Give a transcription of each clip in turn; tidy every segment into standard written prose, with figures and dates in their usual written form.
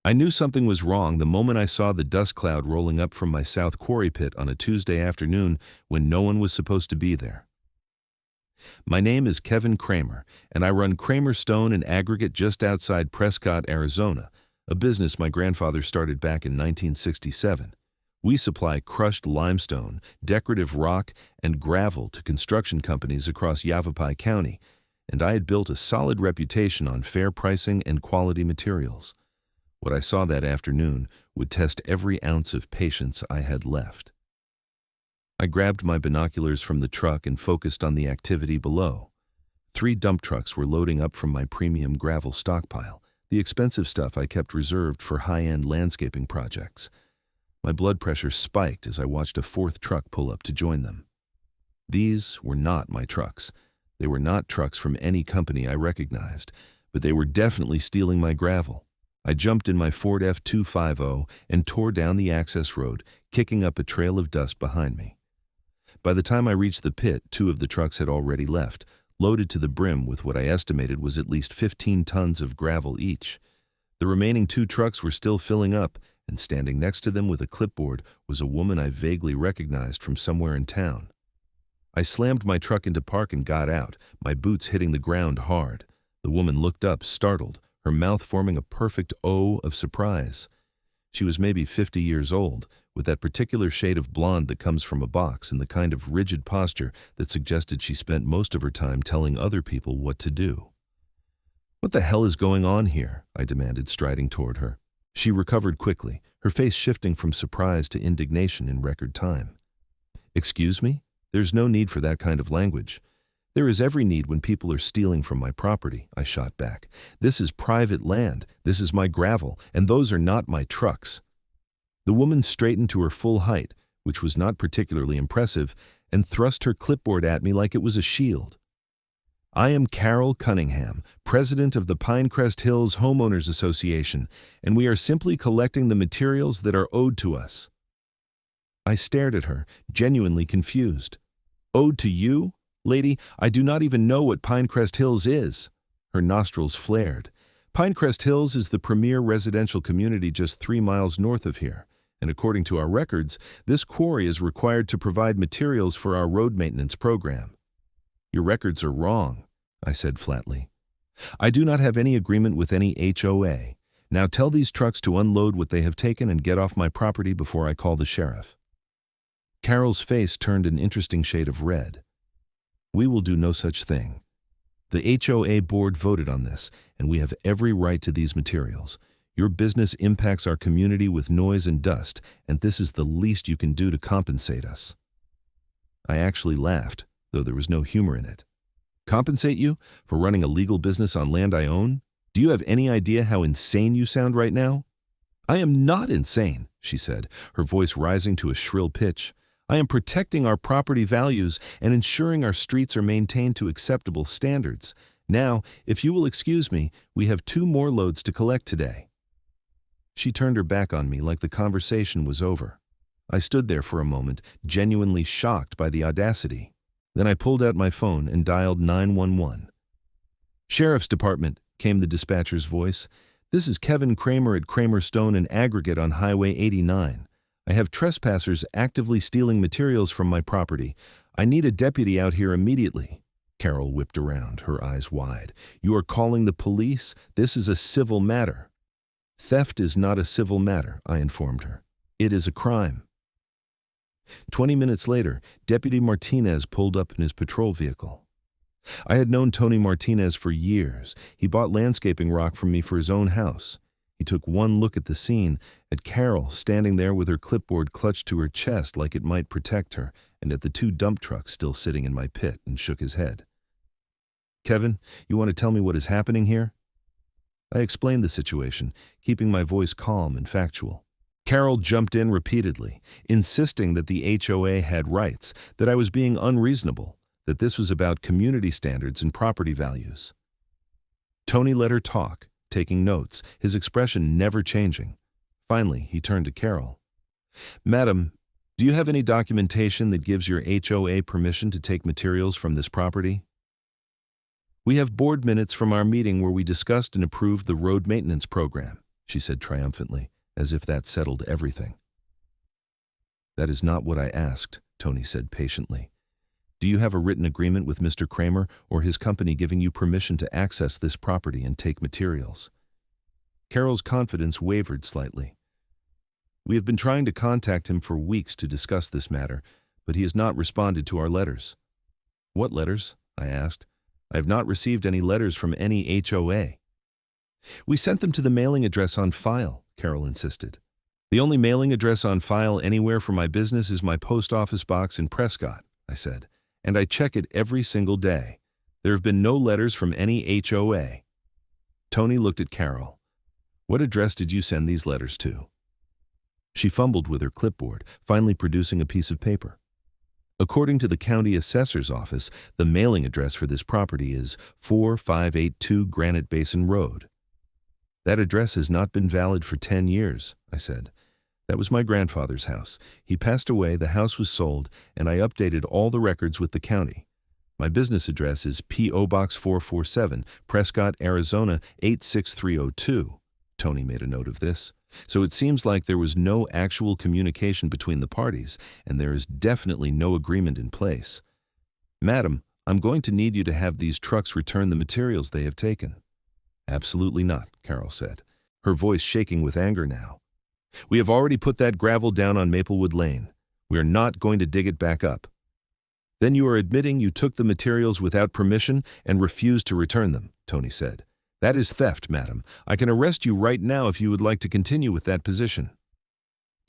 I knew something was wrong the moment I saw the dust cloud rolling up from my south quarry pit on a Tuesday afternoon when no one was supposed to be there. My name is Kevin Kramer, and I run Kramer Stone and Aggregate just outside Prescott, Arizona, a business my grandfather started back in 1967. We supply crushed limestone, decorative rock, and gravel to construction companies across Yavapai County, and I had built a solid reputation on fair pricing and quality materials. What I saw that afternoon would test every ounce of patience I had left. I grabbed my binoculars from the truck and focused on the activity below. 3 dump trucks were loading up from my premium gravel stockpile, the expensive stuff I kept reserved for high-end landscaping projects. My blood pressure spiked as I watched a 4th truck pull up to join them. These were not my trucks. They were not trucks from any company I recognized, but they were definitely stealing my gravel. I jumped in my Ford F-250 and tore down the access road, kicking up a trail of dust behind me. By the time I reached the pit, 2 of the trucks had already left, loaded to the brim with what I estimated was at least 15 tons of gravel each. The remaining 2 trucks were still filling up, and standing next to them with a clipboard was a woman I vaguely recognized from somewhere in town. I slammed my truck into park and got out, my boots hitting the ground hard. The woman looked up, startled, her mouth forming a perfect O of surprise. She was maybe 50 years old, with that particular shade of blonde that comes from a box and the kind of rigid posture that suggested she spent most of her time telling other people what to do. "What the hell is going on here?" I demanded, striding toward her. She recovered quickly, her face shifting from surprise to indignation in record time. "Excuse me? There's no need for that kind of language." "There is every need when people are stealing from my property," I shot back. "This is private land, this is my gravel, and those are not my trucks." The woman straightened to her full height, which was not particularly impressive, and thrust her clipboard at me like it was a shield. "I am Carol Cunningham, president of the Pinecrest Hills Homeowners Association, and we are simply collecting the materials that are owed to us." I stared at her, genuinely confused. "Owed to you? Lady, I do not even know what Pinecrest Hills is." Her nostrils flared. "Pinecrest Hills is the premier residential community just 3 miles north of here, and according to our records, this quarry is required to provide materials for our road maintenance program." "Your records are wrong," I said flatly. "I do not have any agreement with any HOA. Now tell these trucks to unload what they have taken and get off my property before I call the sheriff." Carol's face turned an interesting shade of red. "We will do no such thing. The HOA board voted on this, and we have every right to these materials. Your business impacts our community with noise and dust, and this is the least you can do to compensate us." I actually laughed, though there was no humor in it. "Compensate you? For running a legal business on land I own? Do you have any idea how insane you sound right now?" "I am not insane," she said, her voice rising to a shrill pitch. "I am protecting our property values and ensuring our streets are maintained to acceptable standards. Now, if you will excuse me, we have 2 more loads to collect today." She turned her back on me like the conversation was over. I stood there for a moment, genuinely shocked by the audacity. Then I pulled out my phone and dialed 911. "Sheriff's Department," came the dispatcher's voice. "This is Kevin Kramer at Kramer Stone and Aggregate on Highway 89. I have trespassers actively stealing materials from my property. I need a deputy out here immediately." Carol whipped around, her eyes wide. "You are calling the police? This is a civil matter." "Theft is not a civil matter," I informed her. "It is a crime." 20 minutes later, Deputy Martinez pulled up in his patrol vehicle. I had known Tony Martinez for years. He bought landscaping rock from me for his own house. He took one look at the scene, at Carol standing there with her clipboard clutched to her chest like it might protect her, and at the 2 dump trucks still sitting in my pit, and shook his head. "Kevin, you want to tell me what is happening here?" I explained the situation, keeping my voice calm and factual. Carol jumped in repeatedly, insisting that the HOA had rights, that I was being unreasonable, that this was about community standards and property values. Tony let her talk, taking notes, his expression never changing. Finally, he turned to Carol. "Madam, do you have any documentation that gives your HOA permission to take materials from this property?" "We have board minutes from our meeting where we discussed and approved the road maintenance program," she said triumphantly, as if that settled everything. That is not what I asked, Tony said patiently. Do you have a written agreement with Mr. Kramer or his company giving you permission to access this property and take materials? Carol's confidence wavered slightly. We have been trying to contact him for weeks to discuss this matter, but he has not responded to our letters. What letters? I asked. I have not received any letters from any HOA. We sent them to the mailing address on file, Carol insisted. The only mailing address on file anywhere for my business is my post office box in Prescott, I said, and I check it every single day. There have been no letters from any HOA. Tony looked at Carol. What address did you send these letters to? She fumbled with her clipboard, finally producing a piece of paper. According to the county assessor's office, the mailing address for this property is 4582 Granite Basin Road. That address has not been valid for 10 years, I said. That was my grandfather's house. He passed away, the house was sold, and I updated all the records with the county. My business address is P.O. Box 447, Prescott, Arizona 86302. Tony made a note of this. So it seems like there was no actual communication between the parties, and there is definitely no agreement in place. Madam, I'm going to need you to have these trucks return the materials they have taken. Absolutely not, Carol said, her voice shaking with anger now. We have already put that gravel down on Maplewood Lane. We are not going to dig it back up. Then you are admitting you took the materials without permission and refused to return them, Tony said. That is theft, madam. I can arrest you right now if you would like to continue with that position.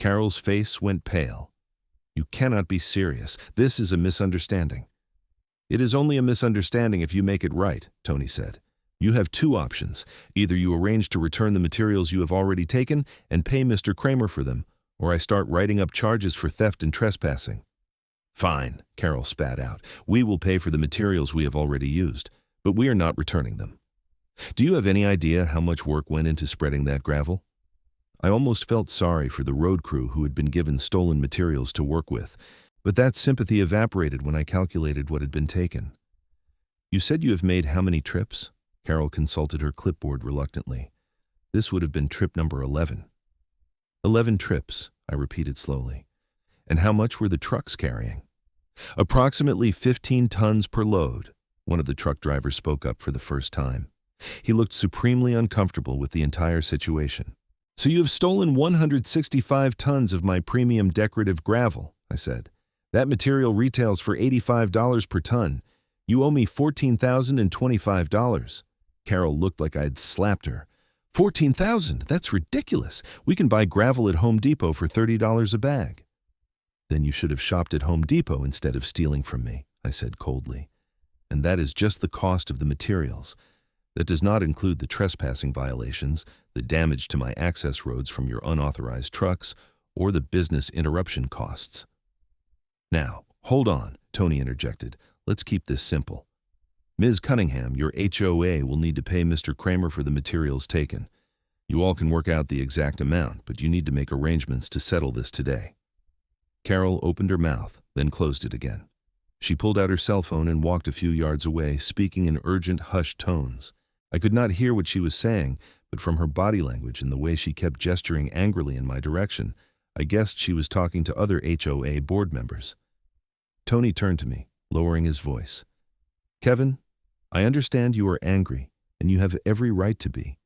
Carol's face went pale. You cannot be serious. This is a misunderstanding. It is only a misunderstanding if you make it right, Tony said. You have two options. Either you arrange to return the materials you have already taken and pay Mr. Kramer for them, or I start writing up charges for theft and trespassing. Fine, Carol spat out. We will pay for the materials we have already used, but we are not returning them. Do you have any idea how much work went into spreading that gravel? I almost felt sorry for the road crew who had been given stolen materials to work with, but that sympathy evaporated when I calculated what had been taken. You said you have made how many trips? Carol consulted her clipboard reluctantly. This would have been trip number 11. 11 trips, I repeated slowly. And how much were the trucks carrying? Approximately 15 tons per load, one of the truck drivers spoke up for the first time. He looked supremely uncomfortable with the entire situation. So you have stolen 165 tons of my premium decorative gravel, I said. That material retails for $85 per ton. You owe me $14,025. Carol looked like I had slapped her. $14,000? That's ridiculous. We can buy gravel at Home Depot for $30 a bag. Then you should have shopped at Home Depot instead of stealing from me, I said coldly. And that is just the cost of the materials. That does not include the trespassing violations, the damage to my access roads from your unauthorized trucks, or the business interruption costs. Now, hold on, Tony interjected. Let's keep this simple. Ms. Cunningham, your HOA will need to pay Mr. Kramer for the materials taken. You all can work out the exact amount, but you need to make arrangements to settle this today. Carol opened her mouth, then closed it again. She pulled out her cell phone and walked a few yards away, speaking in urgent, hushed tones. I could not hear what she was saying, but from her body language and the way she kept gesturing angrily in my direction, I guessed she was talking to other HOA board members. Tony turned to me, lowering his voice. Kevin, I understand you are angry, and you have every right to be.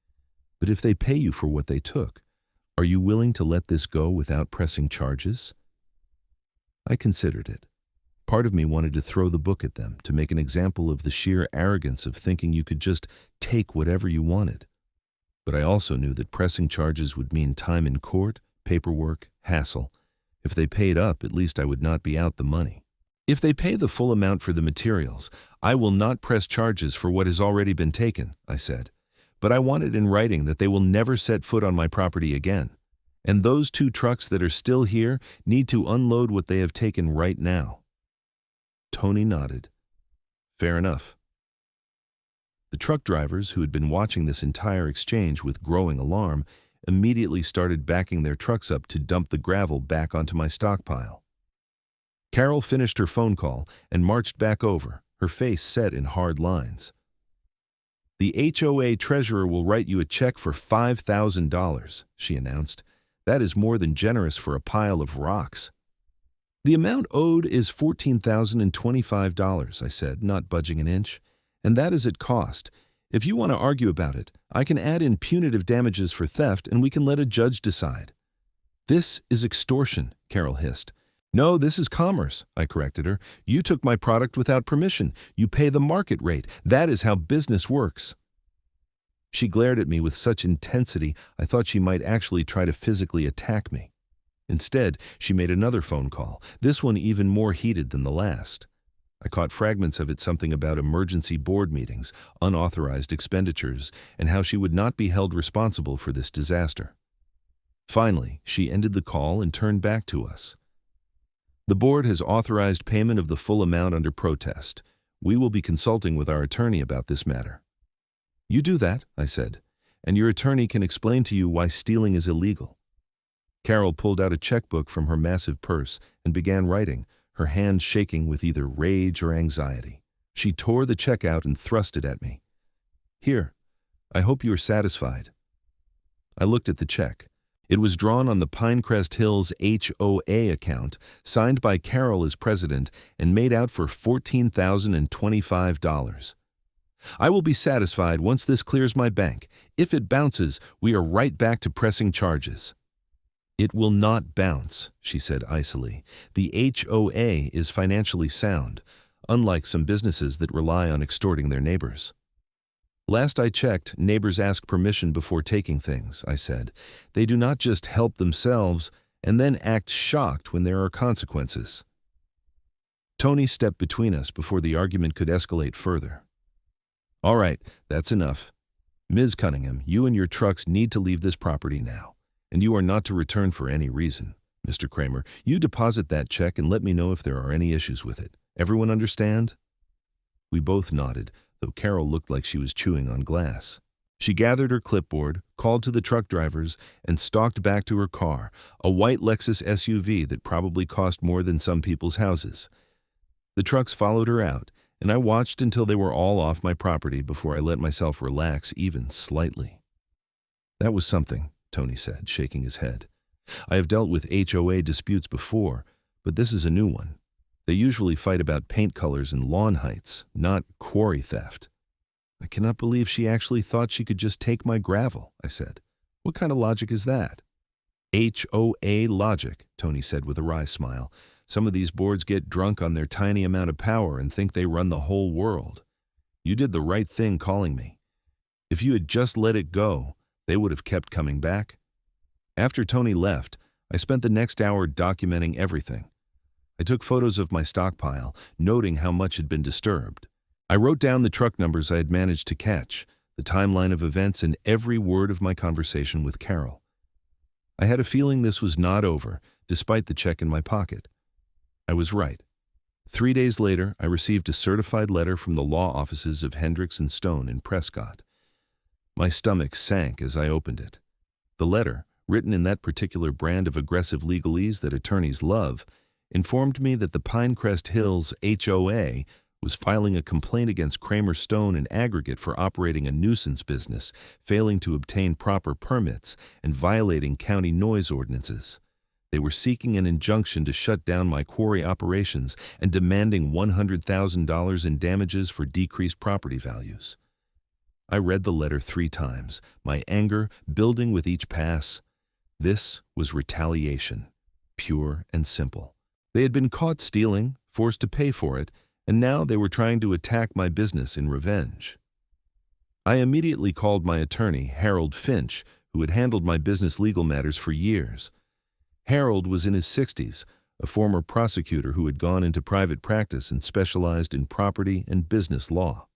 But if they pay you for what they took, are you willing to let this go without pressing charges? I considered it. Part of me wanted to throw the book at them, to make an example of the sheer arrogance of thinking you could just take whatever you wanted. But I also knew that pressing charges would mean time in court, paperwork, hassle. If they paid up, at least I would not be out the money. If they pay the full amount for the materials, I will not press charges for what has already been taken, I said. But I wanted in writing that they will never set foot on my property again. And those 2 trucks that are still here need to unload what they have taken right now. Tony nodded. Fair enough. The truck drivers, who had been watching this entire exchange with growing alarm, immediately started backing their trucks up to dump the gravel back onto my stockpile. Carol finished her phone call and marched back over, her face set in hard lines. "The HOA treasurer will write you a check for $5,000, she announced. "That is more than generous for a pile of rocks." "The amount owed is $14,025, I said, not budging an inch. "And that is at cost. If you want to argue about it, I can add in punitive damages for theft and we can let a judge decide." "This is extortion," Carol hissed. "No, this is commerce," I corrected her. "You took my product without permission. You pay the market rate. That is how business works." She glared at me with such intensity I thought she might actually try to physically attack me. Instead, she made another phone call, this one even more heated than the last. I caught fragments of it, something about emergency board meetings, unauthorized expenditures, and how she would not be held responsible for this disaster. Finally, she ended the call and turned back to us. "The board has authorized payment of the full amount under protest. We will be consulting with our attorney about this matter." "You do that," I said, "and your attorney can explain to you why stealing is illegal." Carol pulled out a checkbook from her massive purse and began writing, her hand shaking with either rage or anxiety. She tore the check out and thrust it at me. "Here, I hope you are satisfied." I looked at the check. It was drawn on the Pinecrest Hills HOA account, signed by Carol as president, and made out for $14,025. "I will be satisfied once this clears my bank. If it bounces, we are right back to pressing charges." "It will not bounce," she said icily. "The HOA is financially sound, unlike some businesses that rely on extorting their neighbors." "Last I checked, neighbors ask permission before taking things," I said. "They do not just help themselves and then act shocked when there are consequences." Tony stepped between us before the argument could escalate further. "All right, that's enough. Ms. Cunningham, you and your trucks need to leave this property now. And you are not to return for any reason. Mr. Kramer, you deposit that check and let me know if there are any issues with it. Everyone understand?" We both nodded, though Carol looked like she was chewing on glass. She gathered her clipboard, called to the truck drivers, and stalked back to her car, a white Lexus SUV that probably cost more than some people's houses. The trucks followed her out, and I watched until they were all off my property before I let myself relax even slightly. "That was something," Tony said, shaking his head. "I have dealt with HOA disputes before, but this is a new one. They usually fight about paint colors and lawn heights, not quarry theft." "I cannot believe she actually thought she could just take my gravel," I said. "What kind of logic is that?" "HOA logic," Tony said with a wry smile. "Some of these boards get drunk on their tiny amount of power and think they run the whole world. You did the right thing calling me. If you had just let it go, they would have kept coming back." After Tony left, I spent the next hour documenting everything. I took photos of my stockpile, noting how much had been disturbed. I wrote down the truck numbers I had managed to catch, the timeline of events, and every word of my conversation with Carol. I had a feeling this was not over, despite the check in my pocket. I was right. 3 days later, I received a certified letter from the law offices of Hendricks and Stone in Prescott. My stomach sank as I opened it. The letter, written in that particular brand of aggressive legalese that attorneys love, informed me that the Pinecrest Hills HOA was filing a complaint against Kramer Stone and Aggregate for operating a nuisance business, failing to obtain proper permits, and violating county noise ordinances. They were seeking an injunction to shut down my quarry operations and demanding $100,000 in damages for decreased property values. I read the letter 3 times, my anger building with each pass. This was retaliation, pure and simple. They had been caught stealing, forced to pay for it, and now they were trying to attack my business in revenge. I immediately called my attorney, Harold Finch, who had handled my business legal matters for years. Harold was in his 60s, a former prosecutor who had gone into private practice and specialized in property and business law.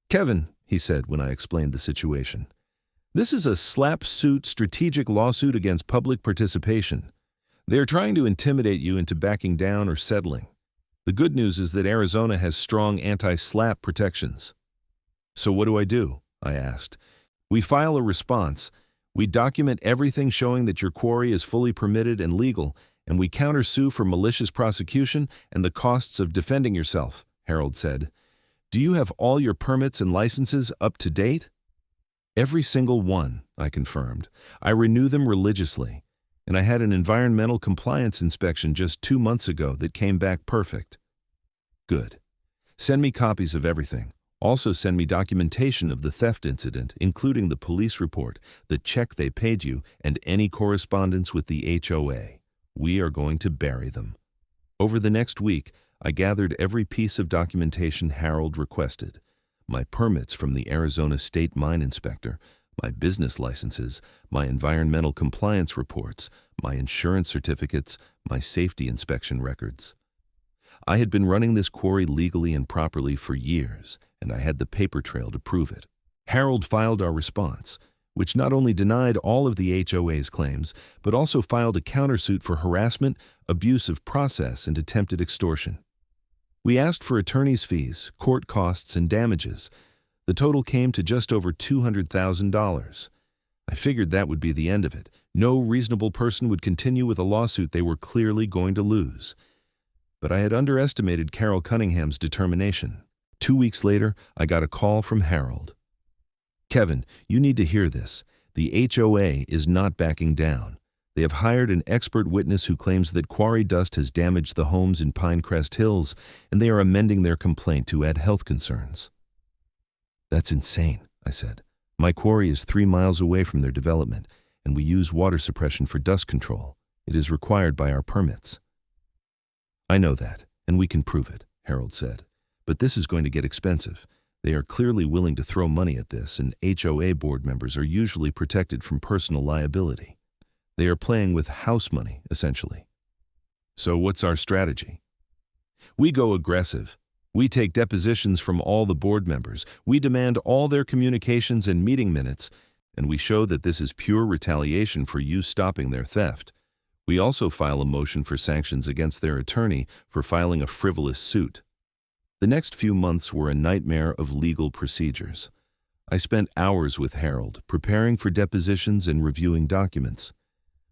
"Kevin," he said when I explained the situation, "this is a slap-suit strategic lawsuit against public participation. They are trying to intimidate you into backing down or settling. The good news is that Arizona has strong anti-slap protections." "So what do I do?" I asked. "We file a response. We document everything showing that your quarry is fully permitted and legal, and we countersue for malicious prosecution and the costs of defending yourself," Harold said. Do you have all your permits and licenses up to date? Every single one, I confirmed. I renew them religiously, and I had an environmental compliance inspection just 2 months ago that came back perfect. Good. Send me copies of everything. Also send me documentation of the theft incident, including the police report, the check they paid you, and any correspondence with the HOA. We are going to bury them. Over the next week, I gathered every piece of documentation Harold requested. My permits from the Arizona State Mine Inspector, my business licenses, my environmental compliance reports, my insurance certificates, my safety inspection records. I had been running this quarry legally and properly for years, and I had the paper trail to prove it. Harold filed our response, which not only denied all of the HOA's claims, but also filed a countersuit for harassment, abuse of process, and attempted extortion. We asked for attorney's fees, court costs, and damages. The total came to just over $200,000. I figured that would be the end of it. No reasonable person would continue with a lawsuit they were clearly going to lose. But I had underestimated Carol Cunningham's determination. 2 weeks later, I got a call from Harold. Kevin, you need to hear this. The HOA is not backing down. They have hired an expert witness who claims that quarry dust has damaged the homes in Pinecrest Hills, and they are amending their complaint to add health concerns. That's insane, I said. My quarry is 3 miles away from their development, and we use water suppression for dust control. It is required by our permits. I know that, and we can prove it, Harold said. But this is going to get expensive. They are clearly willing to throw money at this, and HOA board members are usually protected from personal liability. They are playing with house money, essentially. So what's our strategy? We go aggressive. We take depositions from all the board members. We demand all their communications and meeting minutes, and we show that this is pure retaliation for you stopping their theft. We also file a motion for sanctions against their attorney for filing a frivolous suit. The next few months were a nightmare of legal procedures. I spent hours with Harold, preparing for depositions and reviewing documents.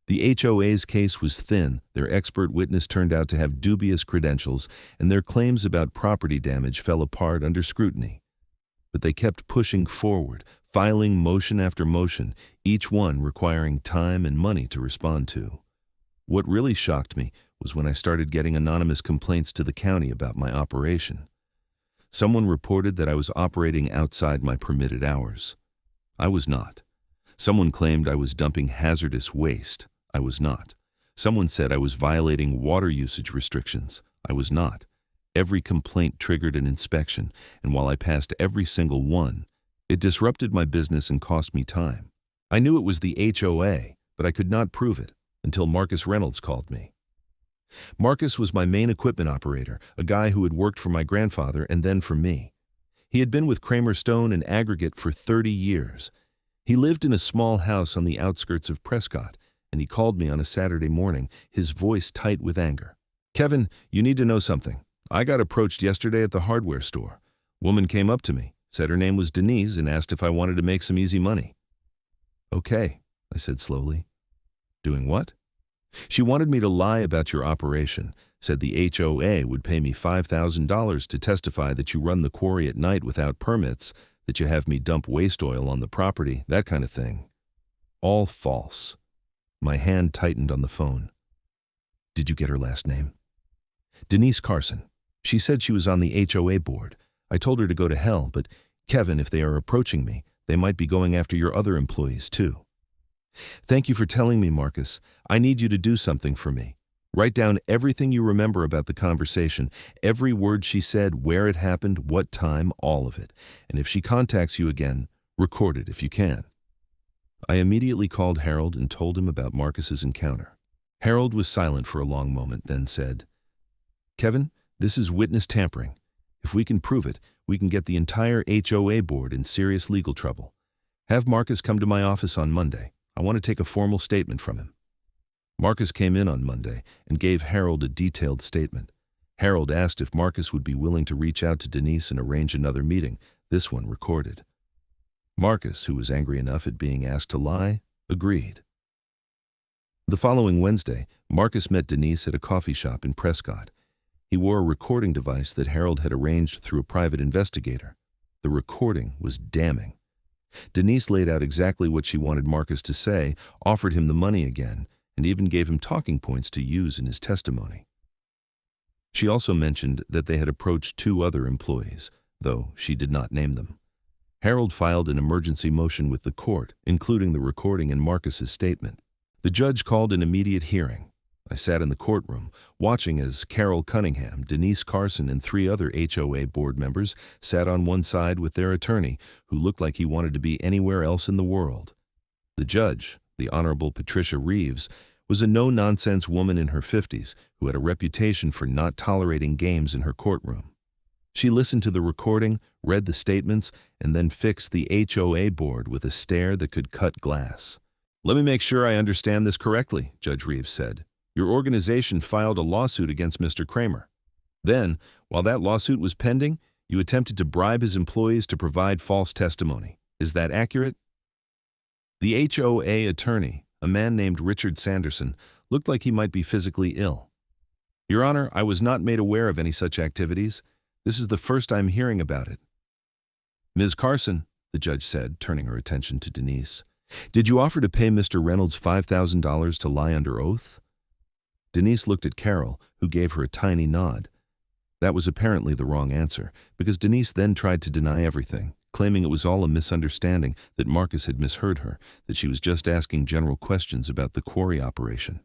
The HOA's case was thin, their expert witness turned out to have dubious credentials, and their claims about property damage fell apart under scrutiny. But they kept pushing forward, filing motion after motion, each one requiring time and money to respond to. What really shocked me was when I started getting anonymous complaints to the county about my operation. Someone reported that I was operating outside my permitted hours. I was not. Someone claimed I was dumping hazardous waste. I was not. Someone said I was violating water usage restrictions. I was not. Every complaint triggered an inspection, and while I passed every single one, it disrupted my business and cost me time. I knew it was the HOA, but I could not prove it until Marcus Reynolds called me. Marcus was my main equipment operator, a guy who had worked for my grandfather and then for me. He had been with Kramer Stone and Aggregate for 30 years. He lived in a small house on the outskirts of Prescott, and he called me on a Saturday morning, his voice tight with anger. Kevin, you need to know something. I got approached yesterday at the hardware store. Woman came up to me, said her name was Denise, and asked if I wanted to make some easy money. Okay, I said slowly. Doing what? She wanted me to lie about your operation, said the HOA would pay me $5,000 to testify that you run the quarry at night without permits, that you have me dump waste oil on the property, that kind of thing. All false. My hand tightened on the phone. Did you get her last name? Denise Carson. She said she was on the HOA board. I told her to go to hell, but Kevin, if they are approaching me, they might be going after your other employees too. Thank you for telling me, Marcus. I need you to do something for me. Write down everything you remember about the conversation, every word she said, where it happened, what time, all of it. And if she contacts you again, record it if you can. I immediately called Harold and told him about Marcus's encounter. Harold was silent for a long moment, then said, Kevin, this is witness tampering. If we can prove it, we can get the entire HOA board in serious legal trouble. Have Marcus come to my office on Monday. I want to take a formal statement from him. Marcus came in on Monday and gave Harold a detailed statement. Harold asked if Marcus would be willing to reach out to Denise and arrange another meeting, this one recorded. Marcus, who was angry enough at being asked to lie, agreed. The following Wednesday, Marcus met Denise at a coffee shop in Prescott. He wore a recording device that Harold had arranged through a private investigator. The recording was damning. Denise laid out exactly what she wanted Marcus to say, offered him the money again, and even gave him talking points to use in his testimony. She also mentioned that they had approached 2 other employees, though she did not name them. Harold filed an emergency motion with the court, including the recording and Marcus's statement. The judge called an immediate hearing. I sat in the courtroom, watching as Carol Cunningham, Denise Carson, and 3 other HOA board members sat on one side with their attorney, who looked like he wanted to be anywhere else in the world. The judge, the Honorable Patricia Reeves, was a no-nonsense woman in her 50s who had a reputation for not tolerating games in her courtroom. She listened to the recording, read the statements, and then fixed the HOA board with a stare that could cut glass. "Let me make sure I understand this correctly," Judge Reeves said. "Your organization filed a lawsuit against Mr. Kramer. Then, while that lawsuit was pending, you attempted to bribe his employees to provide false testimony. Is that accurate?" The HOA attorney, a man named Richard Sanderson, looked like he might be physically ill. "Your Honor, I was not made aware of any such activities. This is the first I'm hearing about it." "Ms. Carson," the judge said, turning her attention to Denise, "did you offer to pay Mr. Reynolds $5,000 to lie under oath?" Denise looked at Carol, who gave her a tiny nod. That was apparently the wrong answer, because Denise then tried to deny everything, claiming it was all a misunderstanding, that Marcus had misheard her, that she was just asking general questions about the quarry operation.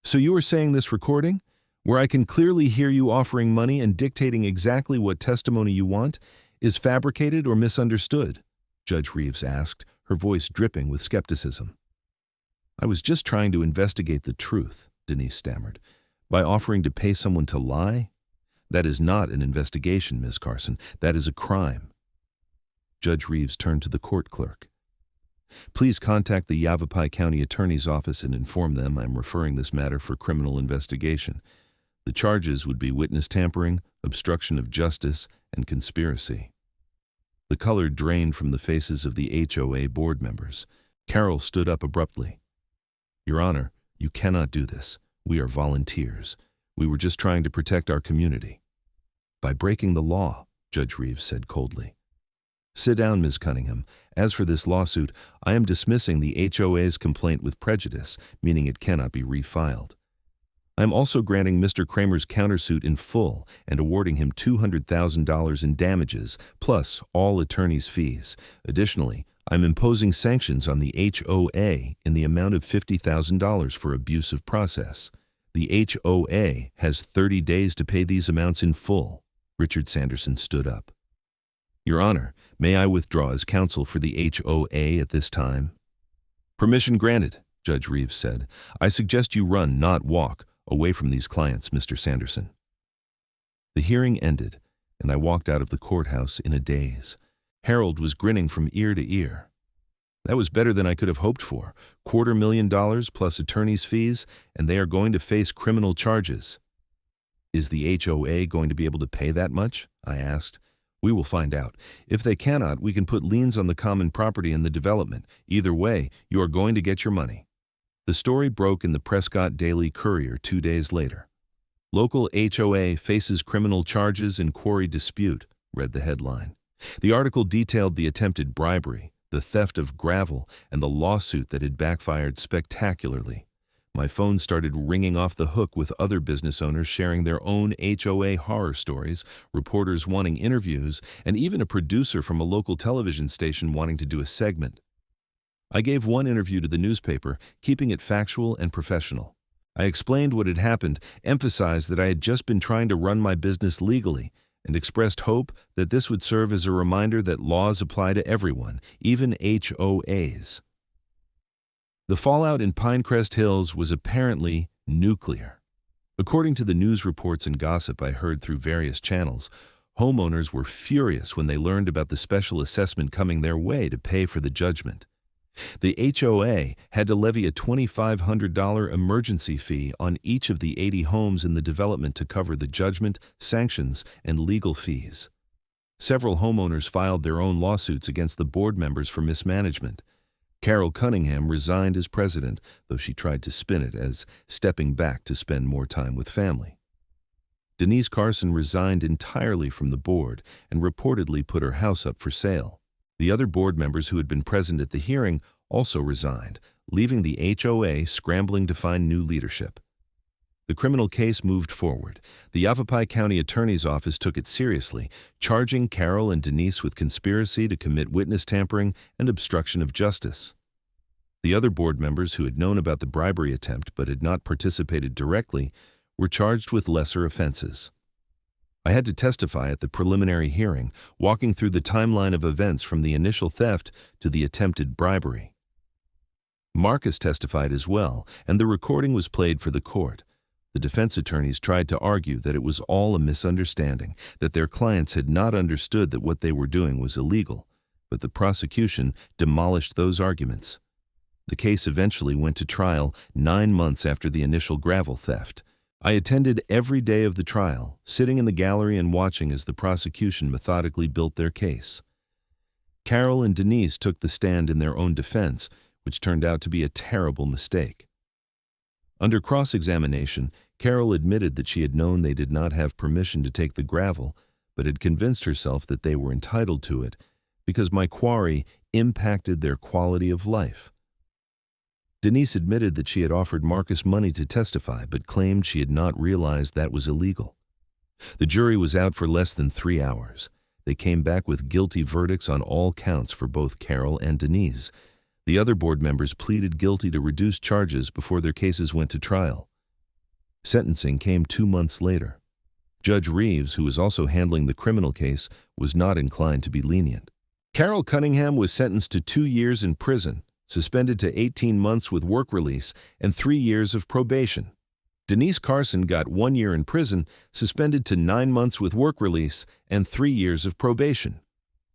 "So you are saying this recording, where I can clearly hear you offering money and dictating exactly what testimony you want, is fabricated or misunderstood?" Judge Reeves asked, her voice dripping with skepticism. "I was just trying to investigate the truth," Denise stammered. "By offering to pay someone to lie? That is not an investigation, Ms. Carson. That is a crime." Judge Reeves turned to the court clerk. "Please contact the Yavapai County Attorney's Office and inform them I am referring this matter for criminal investigation. The charges would be witness tampering, obstruction of justice, and conspiracy." The color drained from the faces of the HOA board members. Carol stood up abruptly. "Your Honor, you cannot do this. We are volunteers. We were just trying to protect our community." "By breaking the law," Judge Reeves said coldly. "Sit down, Ms. Cunningham. As for this lawsuit, I am dismissing the HOA's complaint with prejudice, meaning it cannot be refiled. I am also granting Mr. Kramer's countersuit in full and awarding him $200,000 in damages, plus all attorney's fees. Additionally, I'm imposing sanctions on the HOA in the amount of $50,000 for abuse of process. The HOA has 30 days to pay these amounts in full." Richard Sanderson stood up. "Your Honor, may I withdraw as counsel for the HOA at this time?" "Permission granted," Judge Reeves said. "I suggest you run, not walk, away from these clients, Mr. Sanderson." The hearing ended, and I walked out of the courthouse in a daze. Harold was grinning from ear to ear. That was better than I could have hoped for. $250,000 plus attorney's fees, and they are going to face criminal charges. "Is the HOA going to be able to pay that much?" I asked. "We will find out. If they cannot, we can put liens on the common property and the development. Either way, you are going to get your money." The story broke in the Prescott Daily Courier 2 days later. "Local HOA faces criminal charges in quarry dispute," read the headline. The article detailed the attempted bribery, the theft of gravel, and the lawsuit that had backfired spectacularly. My phone started ringing off the hook with other business owners sharing their own HOA horror stories, reporters wanting interviews, and even a producer from a local television station wanting to do a segment. I gave one interview to the newspaper, keeping it factual and professional. I explained what had happened, emphasized that I had just been trying to run my business legally, and expressed hope that this would serve as a reminder that laws apply to everyone, even HOAs. The fallout in Pinecrest Hills was apparently nuclear. According to the news reports and gossip I heard through various channels, homeowners were furious when they learned about the special assessment coming their way to pay for the judgment. The HOA had to levy a $2,500 emergency fee on each of the 80 homes in the development to cover the judgment, sanctions, and legal fees. Several homeowners filed their own lawsuits against the board members for mismanagement. Carol Cunningham resigned as president, though she tried to spin it as stepping back to spend more time with family. Denise Carson resigned entirely from the board and reportedly put her house up for sale. The other board members who had been present at the hearing also resigned, leaving the HOA scrambling to find new leadership. The criminal case moved forward. The Yavapai County Attorney's Office took it seriously, charging Carol and Denise with conspiracy to commit witness tampering and obstruction of justice. The other board members who had known about the bribery attempt but had not participated directly were charged with lesser offenses. I had to testify at the preliminary hearing, walking through the timeline of events from the initial theft to the attempted bribery. Marcus testified as well, and the recording was played for the court. The defense attorneys tried to argue that it was all a misunderstanding, that their clients had not understood that what they were doing was illegal, but the prosecution demolished those arguments. The case eventually went to trial 9 months after the initial gravel theft. I attended every day of the trial, sitting in the gallery and watching as the prosecution methodically built their case. Carol and Denise took the stand in their own defense, which turned out to be a terrible mistake. Under cross-examination, Carol admitted that she had known they did not have permission to take the gravel, but had convinced herself that they were entitled to it because my quarry impacted their quality of life. Denise admitted that she had offered Marcus money to testify, but claimed she had not realized that was illegal. The jury was out for less than 3 hours. They came back with guilty verdicts on all counts for both Carol and Denise. The other board members pleaded guilty to reduced charges before their cases went to trial. Sentencing came 2 months later. Judge Reeves, who was also handling the criminal case, was not inclined to be lenient. Carol Cunningham was sentenced to 2 years in prison, suspended to 18 months with work release, and 3 years of probation. Denise Carson got 1 year in prison, suspended to 9 months with work release, and 3 years of probation.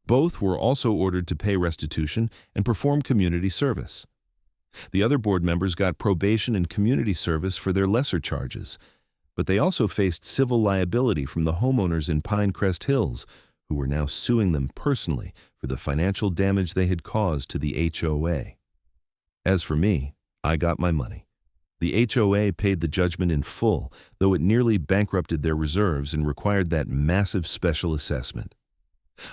Both were also ordered to pay restitution and perform community service. The other board members got probation and community service for their lesser charges, but they also faced civil liability from the homeowners in Pinecrest Hills, who were now suing them personally for the financial damage they had caused to the HOA. As for me, I got my money. The HOA paid the judgment in full, though it nearly bankrupted their reserves and required that massive special assessment.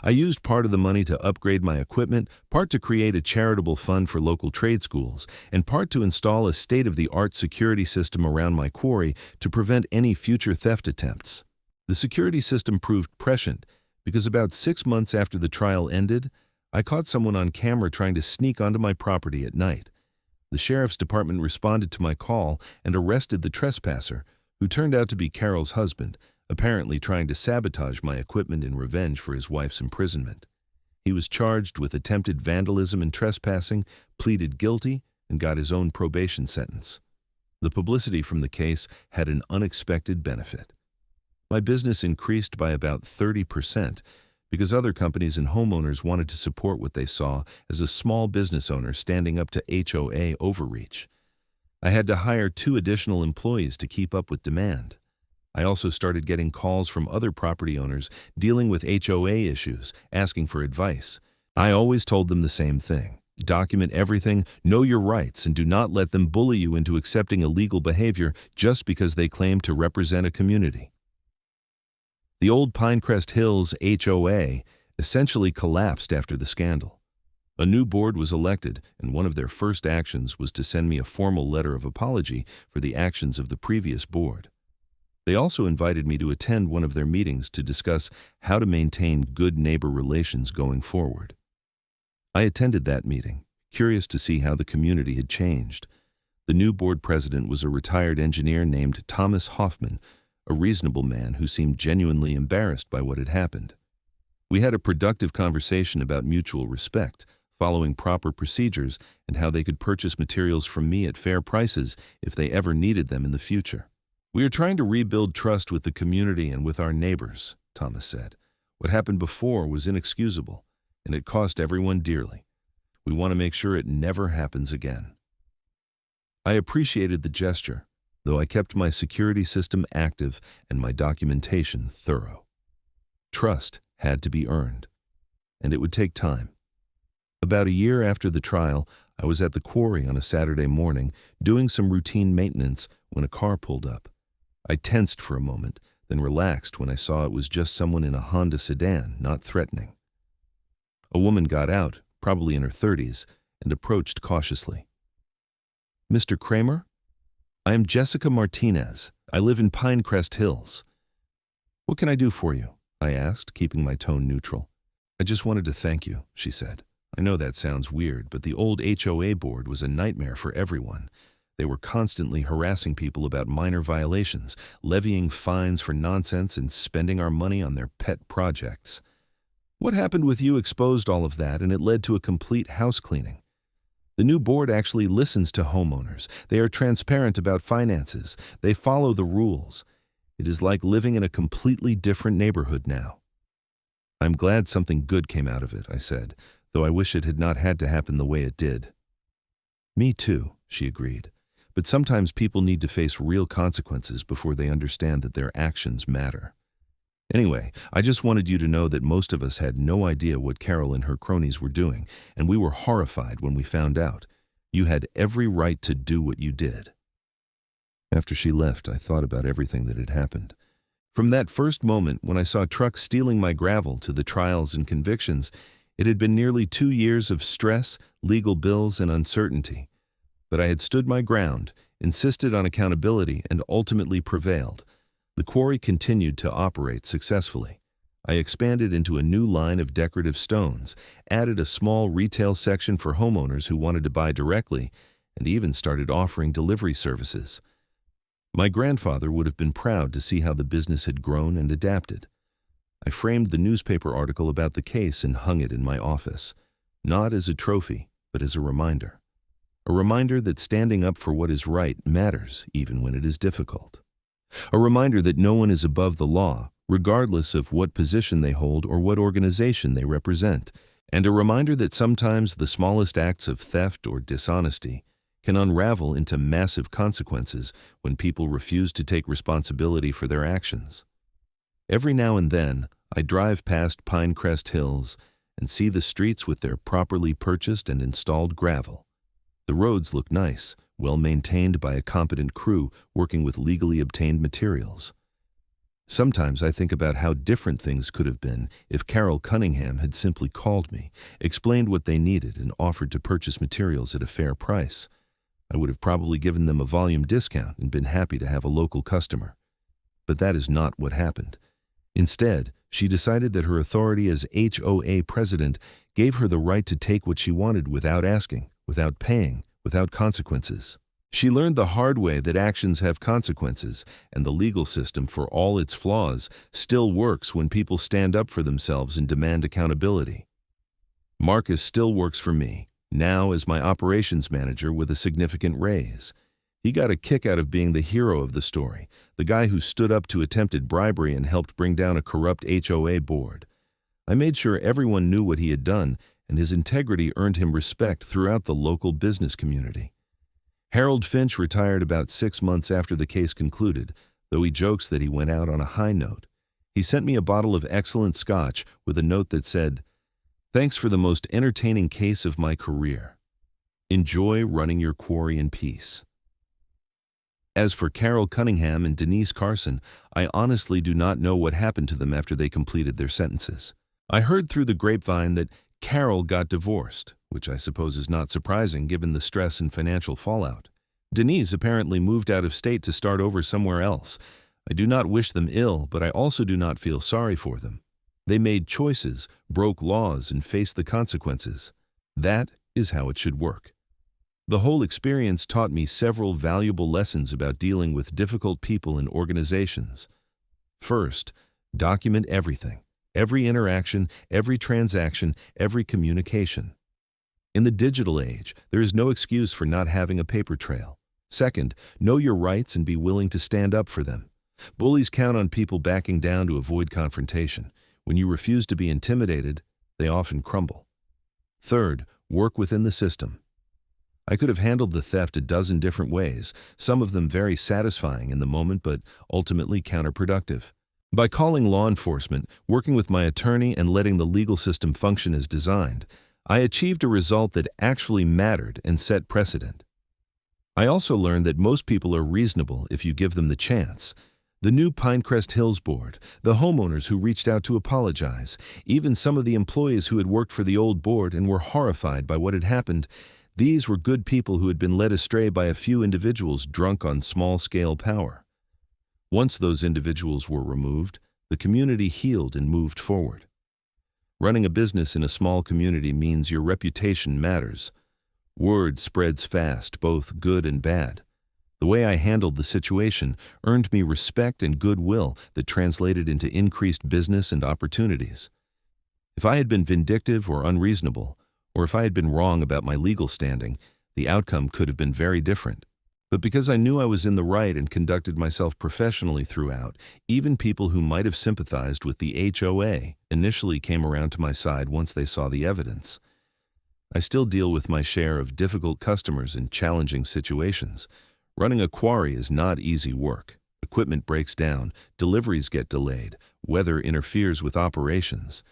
I used part of the money to upgrade my equipment, part to create a charitable fund for local trade schools, and part to install a state-of-the-art security system around my quarry to prevent any future theft attempts. The security system proved prescient because about 6 months after the trial ended, I caught someone on camera trying to sneak onto my property at night. The sheriff's department responded to my call and arrested the trespasser, who turned out to be Carol's husband, apparently trying to sabotage my equipment in revenge for his wife's imprisonment. He was charged with attempted vandalism and trespassing, pleaded guilty, and got his own probation sentence. The publicity from the case had an unexpected benefit. My business increased by about 30% because other companies and homeowners wanted to support what they saw as a small business owner standing up to HOA overreach. I had to hire 2 additional employees to keep up with demand. I also started getting calls from other property owners dealing with HOA issues, asking for advice. I always told them the same thing. Document everything, know your rights, and do not let them bully you into accepting illegal behavior just because they claim to represent a community. The old Pinecrest Hills HOA essentially collapsed after the scandal. A new board was elected, and one of their first actions was to send me a formal letter of apology for the actions of the previous board. They also invited me to attend one of their meetings to discuss how to maintain good neighbor relations going forward. I attended that meeting, curious to see how the community had changed. The new board president was a retired engineer named Thomas Hoffman, a reasonable man who seemed genuinely embarrassed by what had happened. We had a productive conversation about mutual respect, following proper procedures, and how they could purchase materials from me at fair prices if they ever needed them in the future. "We are trying to rebuild trust with the community and with our neighbors," Thomas said. "What happened before was inexcusable, and it cost everyone dearly. We want to make sure it never happens again." I appreciated the gesture, though I kept my security system active and my documentation thorough. Trust had to be earned, and it would take time. About a year after the trial, I was at the quarry on a Saturday morning doing some routine maintenance when a car pulled up. I tensed for a moment, then relaxed when I saw it was just someone in a Honda sedan, not threatening. A woman got out, probably in her 30s, and approached cautiously. "Mr. Kramer? I am Jessica Martinez. I live in Pinecrest Hills." "What can I do for you?" I asked, keeping my tone neutral. "I just wanted to thank you," she said. I know that sounds weird, but the old HOA board was a nightmare for everyone. They were constantly harassing people about minor violations, levying fines for nonsense, and spending our money on their pet projects. What happened with you exposed all of that, and it led to a complete house cleaning. The new board actually listens to homeowners. They are transparent about finances. They follow the rules. It is like living in a completely different neighborhood now. "I'm glad something good came out of it," I said, though I wish it had not had to happen the way it did. "Me too," she agreed. "But sometimes people need to face real consequences before they understand that their actions matter. Anyway, I just wanted you to know that most of us had no idea what Carol and her cronies were doing, and we were horrified when we found out. You had every right to do what you did." After she left, I thought about everything that had happened. From that first moment when I saw trucks stealing my gravel to the trials and convictions, it had been nearly 2 years of stress, legal bills, and uncertainty. But I had stood my ground, insisted on accountability, and ultimately prevailed. The quarry continued to operate successfully. I expanded into a new line of decorative stones, added a small retail section for homeowners who wanted to buy directly, and even started offering delivery services. My grandfather would have been proud to see how the business had grown and adapted. I framed the newspaper article about the case and hung it in my office, not as a trophy, but as a reminder. A reminder that standing up for what is right matters even when it is difficult. A reminder that no one is above the law, regardless of what position they hold or what organization they represent. And a reminder that sometimes the smallest acts of theft or dishonesty can unravel into massive consequences when people refuse to take responsibility for their actions. Every now and then, I drive past Pinecrest Hills and see the streets with their properly purchased and installed gravel. The roads look nice, well maintained by a competent crew working with legally obtained materials. Sometimes I think about how different things could have been if Carol Cunningham had simply called me, explained what they needed, and offered to purchase materials at a fair price. I would have probably given them a volume discount and been happy to have a local customer. But that is not what happened. Instead, she decided that her authority as HOA president gave her the right to take what she wanted without asking, without paying, without consequences. She learned the hard way that actions have consequences, and the legal system, for all its flaws, still works when people stand up for themselves and demand accountability. Marcus still works for me, now as my operations manager with a significant raise. He got a kick out of being the hero of the story, the guy who stood up to attempted bribery and helped bring down a corrupt HOA board. I made sure everyone knew what he had done, and his integrity earned him respect throughout the local business community. Harold Finch retired about 6 months after the case concluded, though he jokes that he went out on a high note. He sent me a bottle of excellent scotch with a note that said, "Thanks for the most entertaining case of my career. Enjoy running your quarry in peace." As for Carol Cunningham and Denise Carson, I honestly do not know what happened to them after they completed their sentences. I heard through the grapevine that Carol got divorced, which I suppose is not surprising given the stress and financial fallout. Denise apparently moved out of state to start over somewhere else. I do not wish them ill, but I also do not feel sorry for them. They made choices, broke laws, and faced the consequences. That is how it should work. The whole experience taught me several valuable lessons about dealing with difficult people and organizations. First, document everything. Every interaction, every transaction, every communication. In the digital age, there is no excuse for not having a paper trail. Second, know your rights and be willing to stand up for them. Bullies count on people backing down to avoid confrontation. When you refuse to be intimidated, they often crumble. Third, work within the system. I could have handled the theft a dozen different ways, some of them very satisfying in the moment but ultimately counterproductive. By calling law enforcement, working with my attorney, and letting the legal system function as designed, I achieved a result that actually mattered and set precedent. I also learned that most people are reasonable if you give them the chance. The new Pinecrest Hills board, the homeowners who reached out to apologize, even some of the employees who had worked for the old board and were horrified by what had happened, these were good people who had been led astray by a few individuals drunk on small-scale power. Once those individuals were removed, the community healed and moved forward. Running a business in a small community means your reputation matters. Word spreads fast, both good and bad. The way I handled the situation earned me respect and goodwill that translated into increased business and opportunities. If I had been vindictive or unreasonable, or if I had been wrong about my legal standing, the outcome could have been very different. But because I knew I was in the right and conducted myself professionally throughout, even people who might have sympathized with the HOA initially came around to my side once they saw the evidence. I still deal with my share of difficult customers in challenging situations. Running a quarry is not easy work. Equipment breaks down, deliveries get delayed, weather interferes with operations.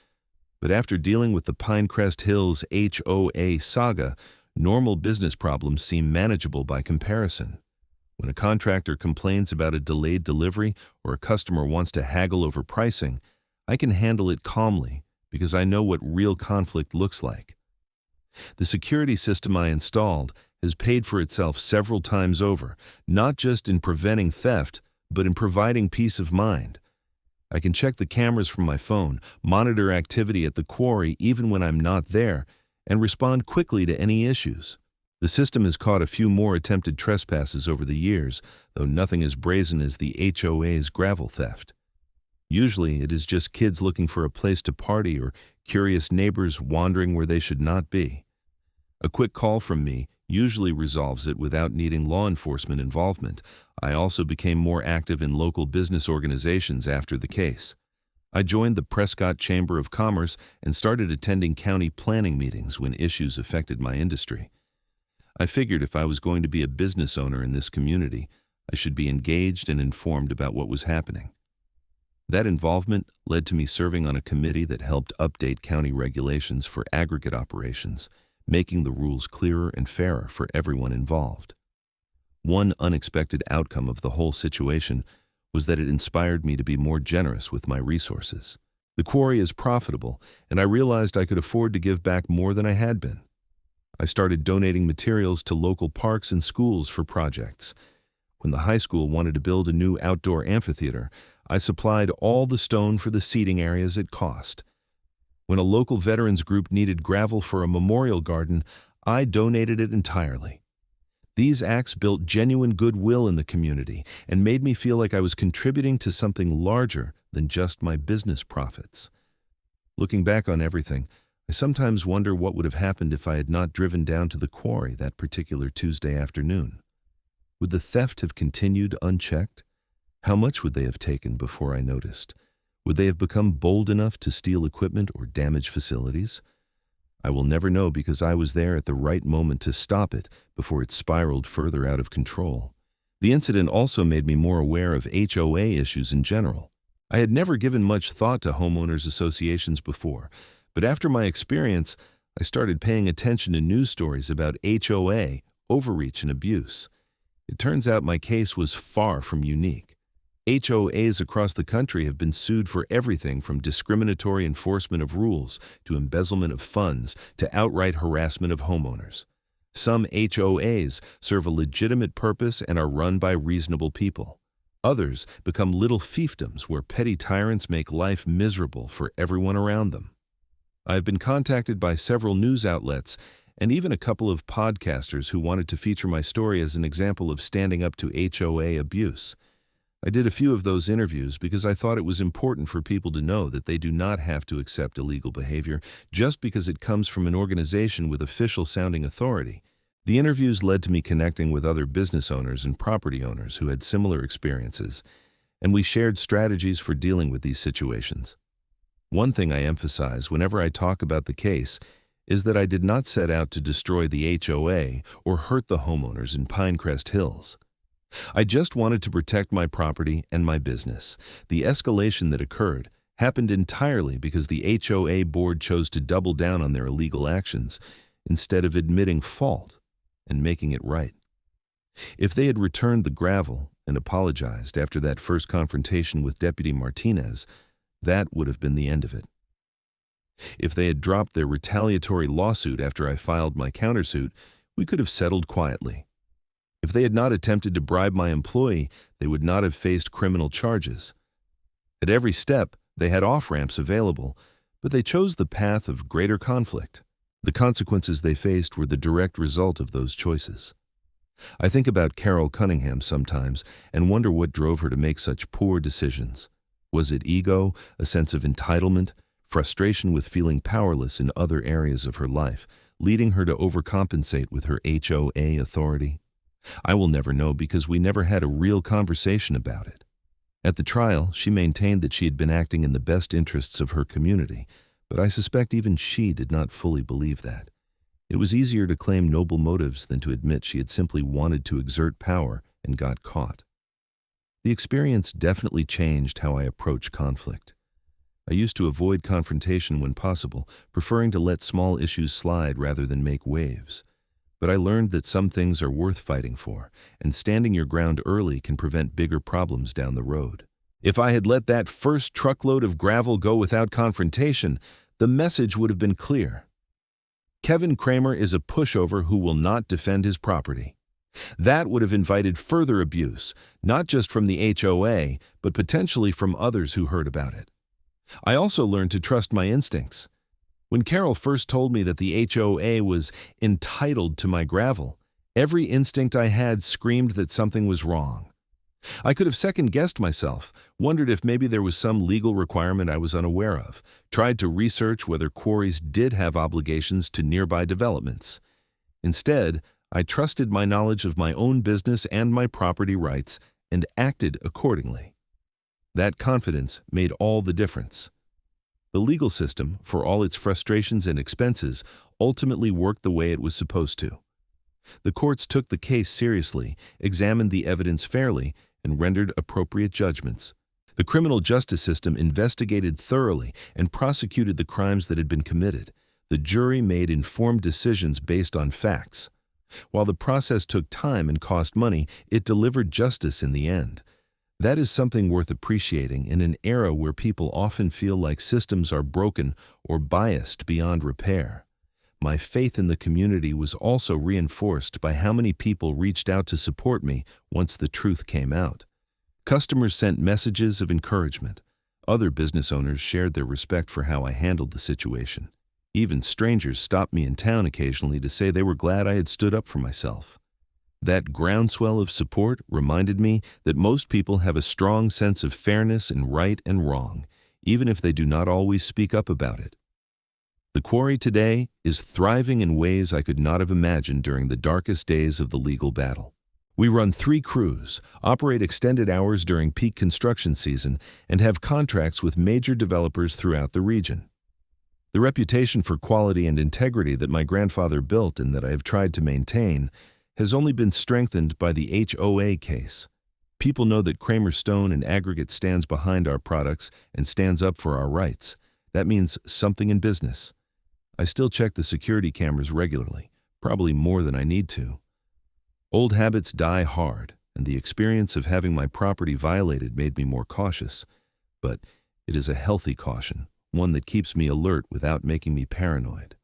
But after dealing with the Pinecrest Hills HOA saga, normal business problems seem manageable by comparison. When a contractor complains about a delayed delivery or a customer wants to haggle over pricing, I can handle it calmly because I know what real conflict looks like. The security system I installed has paid for itself several times over, not just in preventing theft, but in providing peace of mind. I can check the cameras from my phone, monitor activity at the quarry even when I'm not there, and respond quickly to any issues. The system has caught a few more attempted trespasses over the years, though nothing as brazen as the HOA's gravel theft. Usually it is just kids looking for a place to party or curious neighbors wandering where they should not be. A quick call from me usually resolves it without needing law enforcement involvement. I also became more active in local business organizations after the case. I joined the Prescott Chamber of Commerce and started attending county planning meetings when issues affected my industry. I figured if I was going to be a business owner in this community, I should be engaged and informed about what was happening. That involvement led to me serving on a committee that helped update county regulations for aggregate operations, making the rules clearer and fairer for everyone involved. One unexpected outcome of the whole situation was that it inspired me to be more generous with my resources. The quarry is profitable, and I realized I could afford to give back more than I had been. I started donating materials to local parks and schools for projects. When the high school wanted to build a new outdoor amphitheater, I supplied all the stone for the seating areas at cost. When a local veterans group needed gravel for a memorial garden, I donated it entirely. These acts built genuine goodwill in the community and made me feel like I was contributing to something larger than just my business profits. Looking back on everything, I sometimes wonder what would have happened if I had not driven down to the quarry that particular Tuesday afternoon. Would the theft have continued unchecked? How much would they have taken before I noticed? Would they have become bold enough to steal equipment or damage facilities? I will never know because I was there at the right moment to stop it before it spiraled further out of control. The incident also made me more aware of HOA issues in general. I had never given much thought to homeowners associations before, but after my experience, I started paying attention to news stories about HOA, overreach, and abuse. It turns out my case was far from unique. HOAs across the country have been sued for everything from discriminatory enforcement of rules to embezzlement of funds to outright harassment of homeowners. Some HOAs serve a legitimate purpose and are run by reasonable people. Others become little fiefdoms where petty tyrants make life miserable for everyone around them. I have been contacted by several news outlets and even a couple of podcasters who wanted to feature my story as an example of standing up to HOA abuse. I did a few of those interviews because I thought it was important for people to know that they do not have to accept illegal behavior just because it comes from an organization with official-sounding authority. The interviews led to me connecting with other business owners and property owners who had similar experiences, and we shared strategies for dealing with these situations. One thing I emphasize whenever I talk about the case is that I did not set out to destroy the HOA or hurt the homeowners in Pinecrest Hills. I just wanted to protect my property and my business. The escalation that occurred happened entirely because the HOA board chose to double down on their illegal actions instead of admitting fault and making it right. If they had returned the gravel and apologized after that first confrontation with Deputy Martinez, that would have been the end of it. If they had dropped their retaliatory lawsuit after I filed my countersuit, we could have settled quietly. If they had not attempted to bribe my employee, they would not have faced criminal charges. At every step, they had off-ramps available, but they chose the path of greater conflict. The consequences they faced were the direct result of those choices. I think about Carol Cunningham sometimes and wonder what drove her to make such poor decisions. Was it ego, a sense of entitlement, frustration with feeling powerless in other areas of her life, leading her to overcompensate with her HOA authority? I will never know because we never had a real conversation about it. At the trial, she maintained that she had been acting in the best interests of her community, but I suspect even she did not fully believe that. It was easier to claim noble motives than to admit she had simply wanted to exert power and got caught. The experience definitely changed how I approach conflict. I used to avoid confrontation when possible, preferring to let small issues slide rather than make waves. But I learned that some things are worth fighting for, and standing your ground early can prevent bigger problems down the road. If I had let that first truckload of gravel go without confrontation, the message would have been clear. Kevin Kramer is a pushover who will not defend his property. That would have invited further abuse, not just from the HOA, but potentially from others who heard about it. I also learned to trust my instincts. When Carol first told me that the HOA was entitled to my gravel, every instinct I had screamed that something was wrong. I could have second-guessed myself, wondered if maybe there was some legal requirement I was unaware of, tried to research whether quarries did have obligations to nearby developments. Instead, I trusted my knowledge of my own business and my property rights and acted accordingly. That confidence made all the difference. The legal system, for all its frustrations and expenses, ultimately worked the way it was supposed to. The courts took the case seriously, examined the evidence fairly, and rendered appropriate judgments. The criminal justice system investigated thoroughly and prosecuted the crimes that had been committed. The jury made informed decisions based on facts. While the process took time and cost money, it delivered justice in the end. That is something worth appreciating in an era where people often feel like systems are broken or biased beyond repair. My faith in the community was also reinforced by how many people reached out to support me once the truth came out. Customers sent messages of encouragement. Other business owners shared their respect for how I handled the situation. Even strangers stopped me in town occasionally to say they were glad I had stood up for myself. That groundswell of support reminded me that most people have a strong sense of fairness in right and wrong, even if they do not always speak up about it. The Quarry today is thriving in ways I could not have imagined during the darkest days of the legal battle. We run 3 crews, operate extended hours during peak construction season, and have contracts with major developers throughout the region. The reputation for quality and integrity that my grandfather built and that I have tried to maintain has only been strengthened by the HOA case. People know that Kramer Stone and Aggregate stands behind our products and stands up for our rights. That means something in business. I still check the security cameras regularly, probably more than I need to. Old habits die hard, and the experience of having my property violated made me more cautious. But it is a healthy caution, one that keeps me alert without making me paranoid.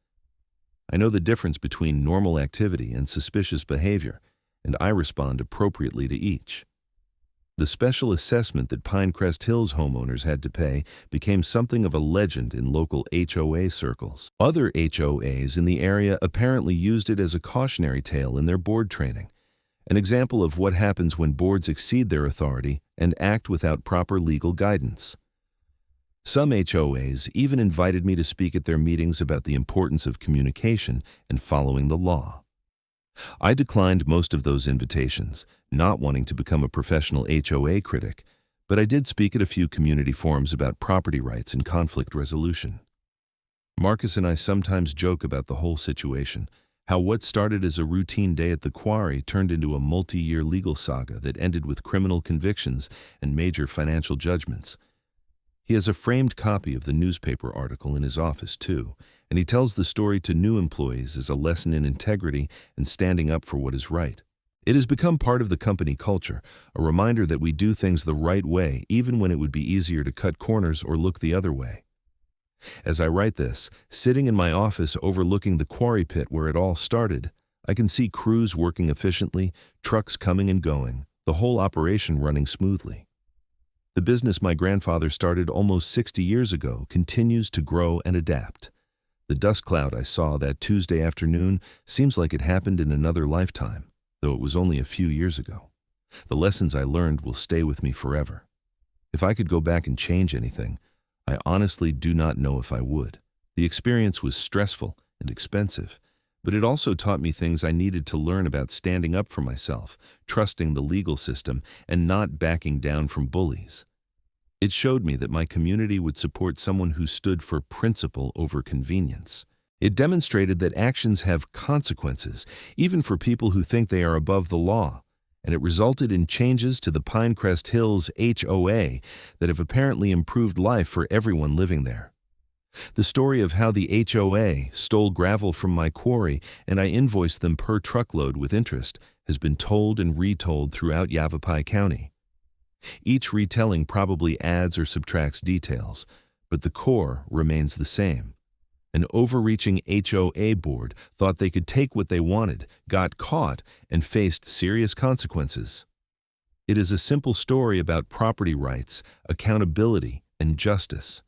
I know the difference between normal activity and suspicious behavior, and I respond appropriately to each. The special assessment that Pinecrest Hills homeowners had to pay became something of a legend in local HOA circles. Other HOAs in the area apparently used it as a cautionary tale in their board training, an example of what happens when boards exceed their authority and act without proper legal guidance. Some HOAs even invited me to speak at their meetings about the importance of communication and following the law. I declined most of those invitations, not wanting to become a professional HOA critic, but I did speak at a few community forums about property rights and conflict resolution. Marcus and I sometimes joke about the whole situation, how what started as a routine day at the Quarry turned into a multi-year legal saga that ended with criminal convictions and major financial judgments. He has a framed copy of the newspaper article in his office, too, and he tells the story to new employees as a lesson in integrity and standing up for what is right. It has become part of the company culture, a reminder that we do things the right way even when it would be easier to cut corners or look the other way. As I write this, sitting in my office overlooking the quarry pit where it all started, I can see crews working efficiently, trucks coming and going, the whole operation running smoothly. The business my grandfather started almost 60 years ago continues to grow and adapt. The dust cloud I saw that Tuesday afternoon seems like it happened in another lifetime, though it was only a few years ago. The lessons I learned will stay with me forever. If I could go back and change anything, I honestly do not know if I would. The experience was stressful and expensive, but it also taught me things I needed to learn about standing up for myself, trusting the legal system, and not backing down from bullies. It showed me that my community would support someone who stood for principle over convenience. It demonstrated that actions have consequences, even for people who think they are above the law, and it resulted in changes to the Pinecrest Hills HOA that have apparently improved life for everyone living there. The story of how the HOA stole gravel from my quarry and I invoiced them per truckload with interest has been told and retold throughout Yavapai County. Each retelling probably adds or subtracts details, but the core remains the same. An overreaching HOA board thought they could take what they wanted, got caught, and faced serious consequences. It is a simple story about property rights, accountability, and justice.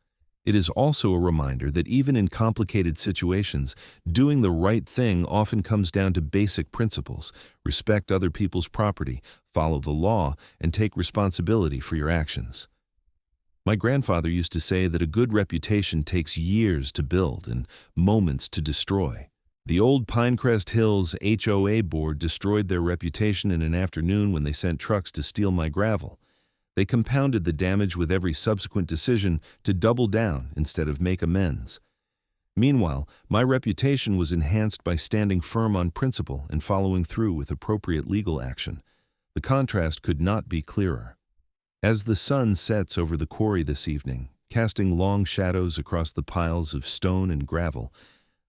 It is also a reminder that even in complicated situations, doing the right thing often comes down to basic principles: respect other people's property, follow the law, and take responsibility for your actions. My grandfather used to say that a good reputation takes years to build and moments to destroy. The old Pinecrest Hills HOA board destroyed their reputation in an afternoon when they sent trucks to steal my gravel. They compounded the damage with every subsequent decision to double down instead of make amends. Meanwhile, my reputation was enhanced by standing firm on principle and following through with appropriate legal action. The contrast could not be clearer. As the sun sets over the quarry this evening, casting long shadows across the piles of stone and gravel,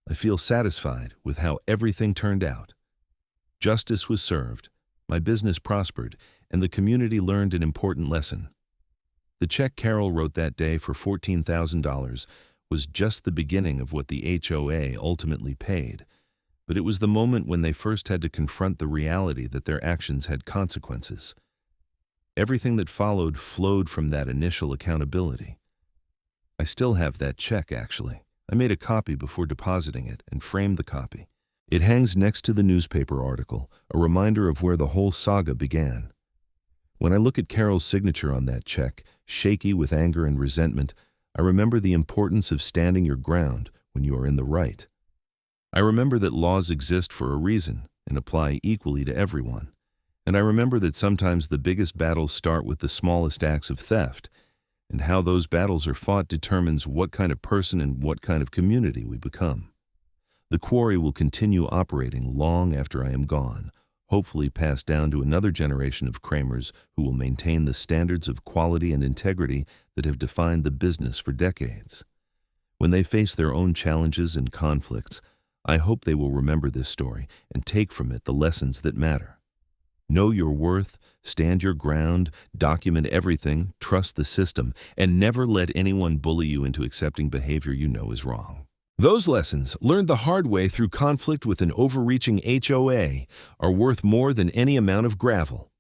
I feel satisfied with how everything turned out. Justice was served, my business prospered, and the community learned an important lesson. The check Carol wrote that day for $14,000 was just the beginning of what the HOA ultimately paid, but it was the moment when they first had to confront the reality that their actions had consequences. Everything that followed flowed from that initial accountability. I still have that check, actually. I made a copy before depositing it and framed the copy. It hangs next to the newspaper article, a reminder of where the whole saga began. When I look at Carol's signature on that check, shaky with anger and resentment, I remember the importance of standing your ground when you are in the right. I remember that laws exist for a reason and apply equally to everyone. And I remember that sometimes the biggest battles start with the smallest acts of theft, and how those battles are fought determines what kind of person and what kind of community we become. The quarry will continue operating long after I am gone, hopefully passed down to another generation of Kramers who will maintain the standards of quality and integrity that have defined the business for decades. When they face their own challenges and conflicts, I hope they will remember this story and take from it the lessons that matter. Know your worth, stand your ground, document everything, trust the system, and never let anyone bully you into accepting behavior you know is wrong. Those lessons, learned the hard way through conflict with an overreaching HOA, are worth more than any amount of gravel.